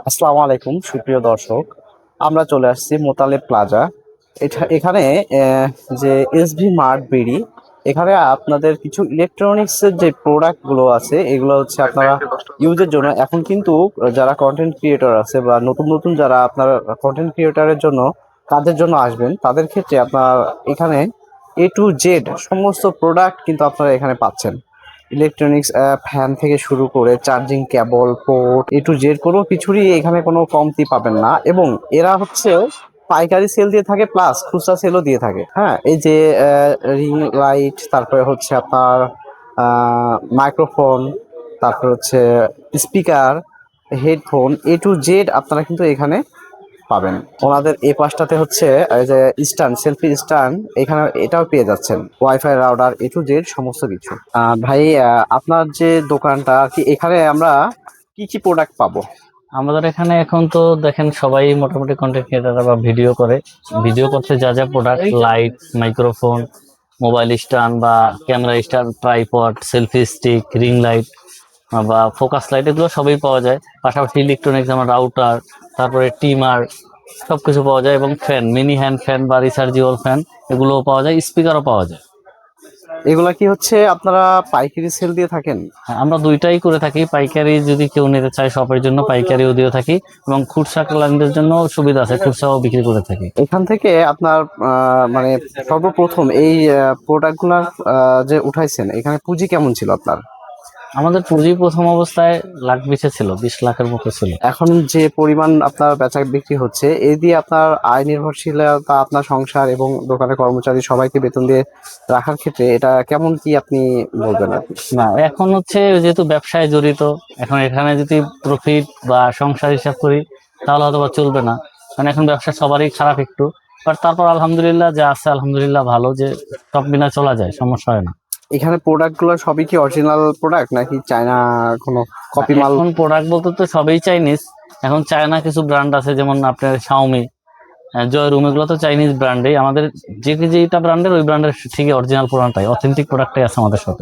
আসসালামু আলাইকুম সুপ্রিয় দর্শক, আমরা চলে আসছি মোতালেব প্লাজা। এখানে যে এসভি মার্ট বিডি, এখানে আপনাদের কিছু ইলেকট্রনিক্সের যে প্রোডাক্ট গুলো আছে এগুলো হচ্ছে আপনারা ইউজের জন্য। এখন কিন্তু যারা কন্টেন্ট ক্রিয়েটর আছে বা নতুন নতুন যারা আপনার কন্টেন্ট ক্রিয়েটরের জন্য কাজের জন্য আসবেন, তাদের ক্ষেত্রে আপনার এখানে A to Z সমস্ত প্রোডাক্ট কিন্তু আপনারা এখানে পাচ্ছেন। ইলেকট্রনিক্স ফ্যান থেকে শুরু করে charging cable, port, A to Z কোনো কিছুরই এখানে কোনো কমতি পাবেন না। এবং এরা হচ্ছে পাইকারি সেল দিয়ে থাকে, প্লাস খুচরা সেলও দিয়ে থাকে। হ্যাঁ, এই যে রিং লাইট, তারপরে হচ্ছে আপনার মাইক্রোফোন, তারপর হচ্ছে speaker, headphone, A to Z আপনারা কিন্তু এখানে পাবেন। ওনাদের এই পাশটাতে হচ্ছে এই যে স্ট্যান্ড, সেলফি স্ট্যান্ড, এখানে এটাও পেয়ে যাচ্ছেন। Wifi router A to Z সমস্ত কিছু। ভাই, আপনার যে দোকানটা আর কি, এখানে আমরা কি কি প্রোডাক্ট পাবো? আমাদের এখানে এখন তো দেখেন সবাই মোটামুটি কন্টেন্ট ক্রিয়েটার বা ভিডিও করে। ভিডিও করতে যা যা product, light, microphone, mobile stand বা camera stand, tripod, selfie stick, ring light বা ফোকাস লাইট, এগুলো সবই পাওয়া যায়। পাশাপাশি ইলেকট্রনিক্স যেমন রাউটার, তারপরে টিমার, সবকিছু পাওয়া যায়। এবং ফ্যান, মিনি হ্যান্ড ফ্যান বা রিচার্জেবল ফ্যান, এগুলোও পাওয়া যায়। স্পিকারও পাওয়া যায়। এগুলা কি হচ্ছে আপনারা পাইকারি সেল দিয়ে থাকেন? হ্যাঁ, আমরা দুইটাই করে থাকি। পাইকারি যদি কেউ নিতে চায় শপের জন্য, পাইকারিও দিয়ে থাকি, এবং খুচরা ক্লায়েন্টদের জন্য সুবিধা আছে, খুচরাও বিক্রি করে থাকি। এখান থেকে আপনার মানে সর্বপ্রথম এই প্রোডাক্টগুলা যে উঠাইছেন, এখানে পুঁজি কেমন ছিল আপনার? আমাদের পুঁজি প্রথম অবস্থায় লাখ বিশে ছিল, 20 লাখের মতো ছিল। এখন যে পরিমাণ আপনার বেচা বিক্রি হচ্ছে, এই দিয়ে আপনার আয় নির্ভরশীলতা, আপনার সংসার এবং দোকানের কর্মচারী সবাইকে বেতন দিয়ে রাখার ক্ষেত্রে এটা কেমন কি আপনি বলবেন আর কি? না, এখন হচ্ছে যেহেতু ব্যবসায় জড়িত, এখন এখানে যদি প্রফিট বা সংসার হিসাব করি তাহলে হয়তো বা চলবে না। কারণ এখন ব্যবসা সবারই খারাপ একটু। বাট তারপর আলহামদুলিল্লাহ যা আছে, আলহামদুলিল্লাহ ভালো, যে সব মিনা চলা যায়, সমস্যা হয় না। এখানে প্রোডাক্টগুলো সবই কি অরিজিনাল প্রোডাক্ট নাকি চায়না কোনো কপি মাল? এখন প্রোডাক্ট বলতে তো সবই চাইনিজ। এখন চায়না কিছু ব্র্যান্ড আছে, যেমন আপনার শাওমি, জয়রুম, এগুলো তো চাইনিজ ব্র্যান্ডেই। আমাদের যেটা ব্র্যান্ডের, ওই ব্র্যান্ডের ঠিকই অরিজিনাল প্রোডাক্টটাই, অথেন্টিক প্রোডাক্টটাই আছে আমাদের সাথে।